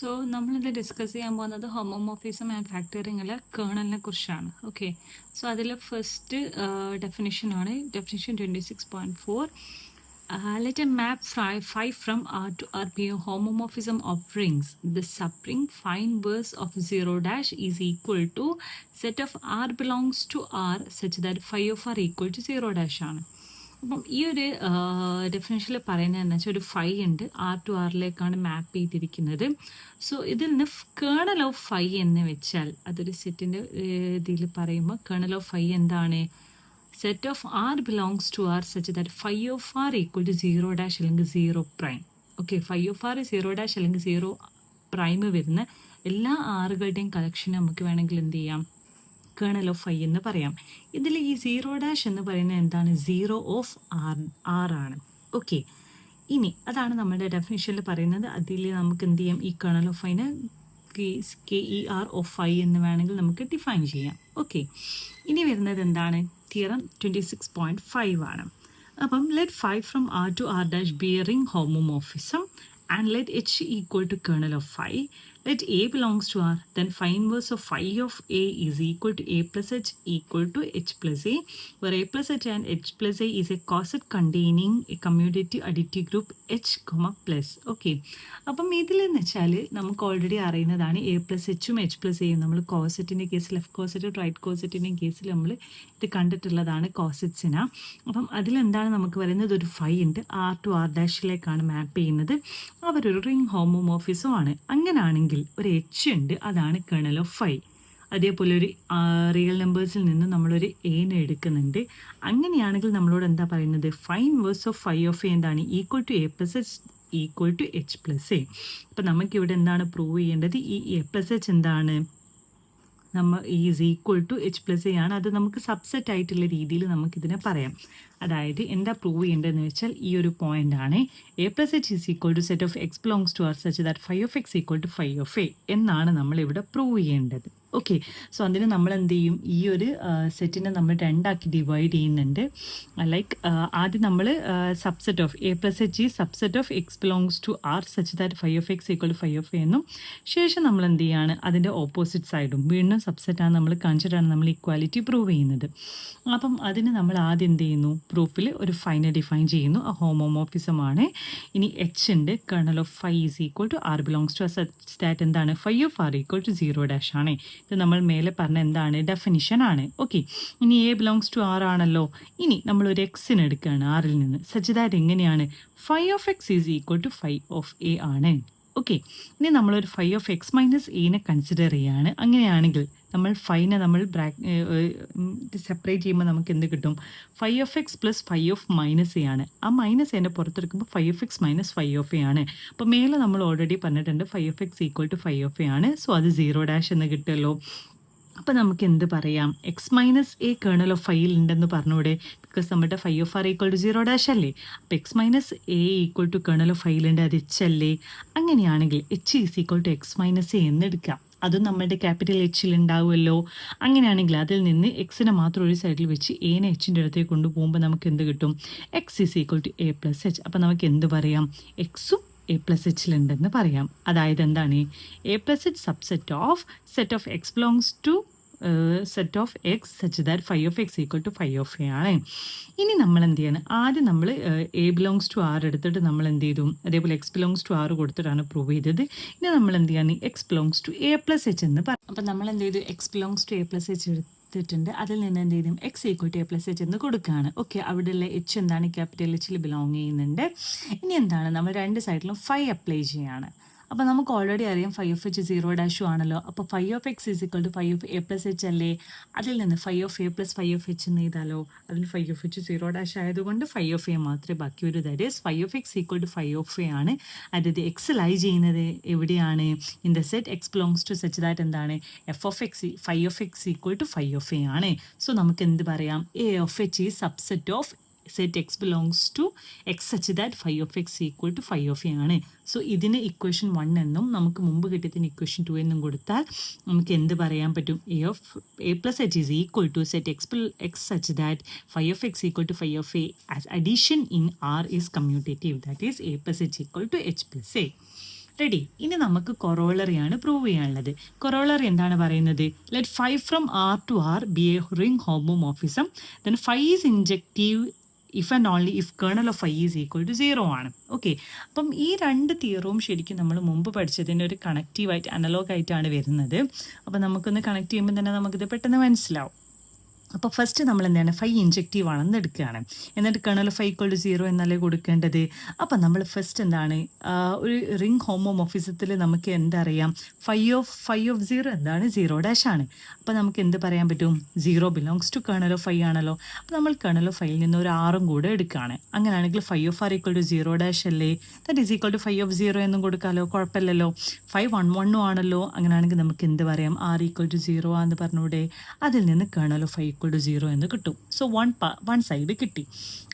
So നമ്മളിത് discuss ചെയ്യാൻ പോകുന്നത് ഹോമോമോർഫിസം ആൻഡ് ഫാക്ടറിങ്ങിലെ കേർണലിനെ കുറിച്ചാണ്. ഓക്കെ, സോ അതിൽ first ഡെഫിനിഷനാണ് definition 26.4. Let a map phi from R to R be a homomorphism of rings. The subring phi inverse of 0 dash is equal to set of R belongs to R such that phi of R equal to 0 dash ആണ്. അപ്പം ഈ ഒരു ഡെഫിനേഷനിൽ പറയുന്നത് എന്ന് വെച്ചാൽ ഒരു phi ഉണ്ട്, R to ആറിലേക്കാണ് മാപ്പ് ചെയ്തിരിക്കുന്നത്. സോ ഇതിൽ നിന്ന് കേർണൽ ഓഫ് ഫൈ എന്ന് വെച്ചാൽ അതൊരു സെറ്റിൻ്റെ ഇതിൽ പറയുമ്പോൾ കേർണൽ ഓഫ് ഫൈ എന്താണ്? Set of R belongs to R such that phi of R equal to 0 dash അല്ലെങ്കിൽ 0 prime. Okay, phi of R 0 dash അല്ലെങ്കിൽ 0 പ്രൈം വരുന്ന എല്ലാ ആറുകളുടെയും കളക്ഷൻ നമുക്ക് വേണമെങ്കിൽ എന്ത് ചെയ്യാം? കേർണൽ ഓഫ് ഫൈ എന്ന് പറയാം. ഇതിൽ ഈ 0 ഡാഷ് എന്ന് പറയുന്നത് എന്താണ്? 0 ഓഫ് ആർ ആണ്. ഓക്കെ, ഇനി അതാണ് നമ്മുടെ ഡെഫിനിഷനിൽ പറയുന്നത്. അതിൽ നമുക്ക് എന്ത് ചെയ്യാം? ഈ കേർണൽ ഓഫ് ഫൈനെ KER ഓഫ് ഫൈ എന്ന് വേണമെങ്കിൽ നമുക്ക് ഡിഫൈൻ ചെയ്യാം. ഓക്കെ, ഇനി വരുന്നത് എന്താണ്? തിയറം 26.5 ആണ്. അപ്പം let phi from R to R dash B A ring homomorphism and let H equal to kernel of phi. Let A belongs to R, then phi inverse of phi of A is equal to A plus H equal to H plus A, where A plus H and H plus A is a coset containing a commutative additive group H, plus. Okay, അപ്പം ഇതിലെന്ന് വെച്ചാൽ നമുക്ക് already അറിയുന്നതാണ് A plus എച്ചും H plus എയും. നമ്മൾ കോസറ്റിൻ്റെ കേസിൽ, left കോസറ്റ് right കോസറ്റിൻ്റെ കേസിൽ നമ്മൾ ഇത് കണ്ടിട്ടുള്ളതാണ് കോസറ്റ്സിന്. അപ്പം അതിലെന്താണ് നമുക്ക് പറയുന്നത്? ഒരു ഫൈ ഉണ്ട്, ആർ ടു ആർ ഡാഷിലേക്കാണ് മാപ്പ് ചെയ്യുന്നത്. അവരൊരു റിംഗ് ഹോമോമോർഫിസം ആണ്. അങ്ങനെയാണെങ്കിൽ ഒരു എച്ച് ഉണ്ട്, അതാണ് കേർണൽ ഓഫ് ഫൈ. അതേപോലെ ഒരു റിയൽ നമ്പേഴ്സിൽ നിന്ന് നമ്മളൊരു എനെ എടുക്കുന്നുണ്ട്. അങ്ങനെയാണെങ്കിൽ നമ്മളോട് എന്താ പറയുന്നത്? Phi inverse of phi of a എന്താണ്? Equal to A plus h equal to H plus a. അപ്പം നമുക്കിവിടെ എന്താണ് പ്രൂവ് ചെയ്യേണ്ടത്? ഈ എ പ്ലസ് എച്ച് എന്താണ്? നമ്മൾ is equal to H plus A ആണ്. അത് നമുക്ക് സബ്സെറ്റ് ആയിട്ടുള്ള രീതിയിൽ നമുക്കിതിനെ പറയാം. അതായത് എന്താ പ്രൂവ് ചെയ്യേണ്ടതെന്ന് വെച്ചാൽ ഈ ഒരു പോയിന്റ് ആണ്. A plus H is equal to set of X belongs to R such that phi of X equal to phi of A എന്നാണ് നമ്മളിവിടെ പ്രൂവ് ചെയ്യേണ്ടത്. ഓക്കെ, സോ അതിന് നമ്മൾ എന്ത് ചെയ്യും? ഈ ഒരു സെറ്റിനെ നമ്മൾ രണ്ടാക്കി ഡിവൈഡ് ചെയ്യുന്നുണ്ട്. ലൈക്ക് ആദ്യം നമ്മൾ subset of a plus h ഈ subset of X belongs to R such that phi of X equal to phi of a എന്നും, ശേഷം നമ്മൾ എന്ത് ചെയ്യാണ്? അതിൻ്റെ ഓപ്പോസിറ്റ് സൈഡും വീണ്ടും സബ്സെറ്റാണ് നമ്മൾ കാണിച്ചിട്ടാണ് നമ്മൾ ഇക്വാലിറ്റി പ്രൂവ് ചെയ്യുന്നത്. അപ്പം അതിന് നമ്മൾ ആദ്യം എന്ത് ചെയ്യുന്നു? പ്രൂഫിൽ ഒരു ഫൈനെ ഡിഫൈൻ ചെയ്യുന്നു. ഹോമോമോർഫിസം ആണ്. ഇനി എച്ച് ഉണ്ട്, kernel of phi is equal to r belongs to such that എന്താണ്? Phi of R equal to 0 dash ആണ്. ഇത് നമ്മൾ മേലെ പറഞ്ഞ എന്താണ്? ഡെഫിനിഷൻ ആണ്. ഓക്കെ, ഇനി എ ബിലോങ്സ് ടു ആർ ആണല്ലോ. ഇനി നമ്മളൊരു എക്സിന് എടുക്കുകയാണ് ആറിൽ നിന്ന്. സച്ച് ദാറ്റ് എങ്ങനെയാണ്? Phi of x is equal to phi of A ആണ്. ഓക്കെ, ഇനി നമ്മളൊരു ഫൈ ഓഫ് എക്സ് മൈനസ് എനെ കൺസിഡർ ചെയ്യുകയാണ്. അങ്ങനെയാണെങ്കിൽ നമ്മൾ ഫൈനെ നമ്മൾ സെപ്പറേറ്റ് ചെയ്യുമ്പോൾ നമുക്ക് എന്ത് കിട്ടും? Phi of x plus phi of minus a ആണ്. ആ മൈനസ് എന്നെ പുറത്തെടുക്കുമ്പോൾ phi of x minus phi of A ആണ്. അപ്പോൾ മേലെ നമ്മൾ ഓൾറെഡി പറഞ്ഞിട്ടുണ്ട് phi of X equal to phi of A ആണ്. സോ അത് 0 ഡാഷ് എന്ന് കിട്ടുമല്ലോ. അപ്പോൾ നമുക്ക് എന്ത് പറയാം? X minus a kernel of ഫൈയിൽ ഉണ്ടെന്ന് പറഞ്ഞൂടെ? ബിക്കോസ് നമ്മുടെ phi of R equal to 0 dash അല്ലേ. അപ്പോൾ x minus A equal to kernel of ഫൈയിലുണ്ട്, അത് എച്ച് അല്ലേ. അങ്ങനെയാണെങ്കിൽ h is equal to x minus a എന്ന് എടുക്കാം. അതും നമ്മുടെ ക്യാപിറ്റൽ എച്ചിൽ ഉണ്ടാവുമല്ലോ. അങ്ങനെയാണെങ്കിൽ അതിൽ നിന്ന് എക്സിനെ മാത്രം ഒരു സൈഡിൽ വെച്ച് എനെ എച്ചിൻ്റെ അടുത്തേക്ക് കൊണ്ടുപോകുമ്പോൾ നമുക്ക് എന്ത് കിട്ടും? X is equal to A plus H. അപ്പോൾ നമുക്ക് എന്ത് പറയാം? എക്സും എ പ്ലസ് എച്ചിലുണ്ടെന്ന് പറയാം. അതായത് എന്താണ്? A plus H subset of set of X belongs to set of X such that phi of X equal to phi of A ആണ്. ഇനി നമ്മൾ എന്ത് ചെയ്യണം? ആദ്യം നമ്മൾ എ ബിലോങ്സ് ടു ആർ എടുത്തിട്ട് നമ്മൾ എന്ത് ചെയ്തു? അതേപോലെ എക്സ് ബിലോങ്സ് ടു ആർ കൊടുത്തിട്ടാണ് പ്രൂവ് ചെയ്തത്. ഇനി നമ്മൾ എന്ത് ചെയ്യാണ്? X belongs to A plus H എന്ന് പറയും. അപ്പം നമ്മൾ എന്ത് ചെയ്തു? X belongs to A plus H എടുത്തിട്ടുണ്ട്. അതിൽ നിന്ന് എന്ത് ചെയ്യും? X equal to A plus H എന്ന് കൊടുക്കുകയാണ്. ഓക്കെ, അവിടെയുള്ള എച്ച് എന്താണ്? ക്യാപിറ്റൽ എച്ചിൽ ബിലോങ് ചെയ്യുന്നുണ്ട്. ഇനി എന്താണ്? നമ്മൾ രണ്ട് സൈഡിലും ഫൈ അപ്ലൈ ചെയ്യാണ്. അപ്പോൾ നമുക്ക് ഓൾറെഡി അറിയാം ഫൈ ഓഫ് എച്ച് 0 ഡാഷും ആണല്ലോ. അപ്പോൾ phi of x is equal to phi of a plus h അല്ലേ. അതിൽ നിന്ന് phi of a plus phi of h എന്ന് ചെയ്താലോ? അതിൽ ഫൈ ഓഫ് എച്ച് 0 ഡാഷ് ആയതുകൊണ്ട് ഫൈ ഓഫ് എ മാത്രമേ ബാക്കി വരൂ. That is phi of X equal to phi of A ആണ്. അതായത് എക്സ് ലൈ ചെയ്യുന്നത് എവിടെയാണ്? In the set x belongs to such that എന്താണ്? F of x phi of X equal to phi of A ആണ്. So നമുക്ക് എന്ത് പറയാം? A of H is subset of set x belongs to x such that phi of x equal to phi of a ആണ്. So ഇതിന് equation 1 എന്നും നമുക്ക് മുമ്പ് കിട്ടിയതിന് ഇക്വേഷൻ 2 എന്നും കൊടുത്താൽ നമുക്ക് എന്ത് പറയാൻ പറ്റും? a plus h is equal to set x such that phi of x equal to phi of a as addition in R is commutative. That is a plus h equal to h plus a. Ready. ഇനി നമുക്ക് കൊറോളറിയാണ് prove ചെയ്യാനുള്ളത്. Corollary എന്താണ് പറയുന്നത്? Let phi from R to R B A ring homomorphism, then phi is injective if and only if kernel of phi is equal to 0 ആണ്. Okay, അപ്പം ഈ രണ്ട് തിയറവും ശരിക്കും നമ്മൾ മുമ്പ് പഠിച്ചതിൻ്റെ ഒരു കണക്റ്റീവായിട്ട് അനലോഗായിട്ടാണ് വരുന്നത്. അപ്പം നമുക്കൊന്ന് കണക്ട് ചെയ്യുമ്പോൾ തന്നെ നമുക്കിത് പെട്ടെന്ന് മനസ്സിലാവും. അപ്പോൾ ഫസ്റ്റ് നമ്മൾ എന്താണ് ഫൈ ഇൻജെക്റ്റീവ് ആണെന്ന് എടുക്കുകയാണ്, എന്നിട്ട് കേർണൽ ഫൈ ഈക്വൽ ടു 0 എന്നല്ലേ കൊടുക്കേണ്ടത്. അപ്പം നമ്മൾ ഫസ്റ്റ് എന്താണ് ഒരു റിംഗ് ഹോമോമോർഫിസത്തിൽ നമുക്ക് എന്തറിയാം, ഫൈ ഓഫ് 0 എന്താണ് 0' ആണ്. അപ്പോൾ നമുക്ക് എന്ത് പറയാൻ പറ്റും, 0 belongs to kernel of phi ആണല്ലോ. അപ്പോൾ നമ്മൾ കേർണൽ ഓഫ് ഫൈയിൽ നിന്ന് ഒരു ആറും കൂടെ എടുക്കുകയാണ്. അങ്ങനെയാണെങ്കിൽ phi of R equal to 0' അല്ലേ, that is equal to phi of 0 എന്നും കൊടുക്കാമല്ലോ, കുഴപ്പമില്ലല്ലോ. ഫൈ 1 ആണല്ലോ. അങ്ങനെയാണെങ്കിൽ നമുക്ക് എന്ത് പറയാം, ആർ ഈക്വൽ ടു 0 ആണെന്ന് പറഞ്ഞൂടെ. അതിൽ നിന്ന് kernel of phi equal to 0 എന്ന് കിട്ടും. സോ വൺ സൈഡ് കിട്ടി.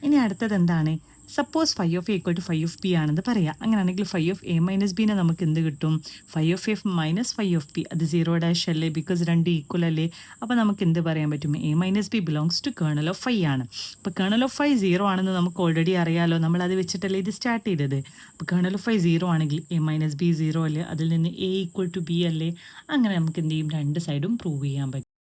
ഇനി അടുത്തത് എന്താണ്, suppose phi of A equal to phi of B ആണെന്ന് പറയാം. അങ്ങനെയാണെങ്കിൽ ഫൈ ഓഫ് എ മൈനസ് ബിനെ നമുക്ക് എന്ത് കിട്ടും, phi of F minus phi of B. അത് 0' അല്ലേ, ബിക്കോസ് രണ്ട് ഈക്വൽ അല്ലേ. അപ്പോൾ നമുക്ക് എന്ത് പറയാൻ പറ്റും, A minus B belongs to kernel of phi ആണ്. അപ്പോൾ കേർണൽ ഓഫ് ഫൈ 0 ആണെന്ന് നമുക്ക് ഓൾറെഡി അറിയാമല്ലോ, നമ്മൾ അത് വെച്ചിട്ടല്ലേ ഇത് സ്റ്റാർട്ട് ചെയ്തത്. അപ്പോൾ കേർണൽ ഓഫ് ഫൈ 0 ആണെങ്കിൽ എ മൈനസ് ബി 0 അല്ലേ, അതിൽ നിന്ന് എ ഈക്വൽ ടു ബി അല്ലേ. അങ്ങനെ നമുക്ക് എന്ത് ചെയ്യും, രണ്ട് സൈഡും പ്രൂവ് ചെയ്യാൻ പറ്റും.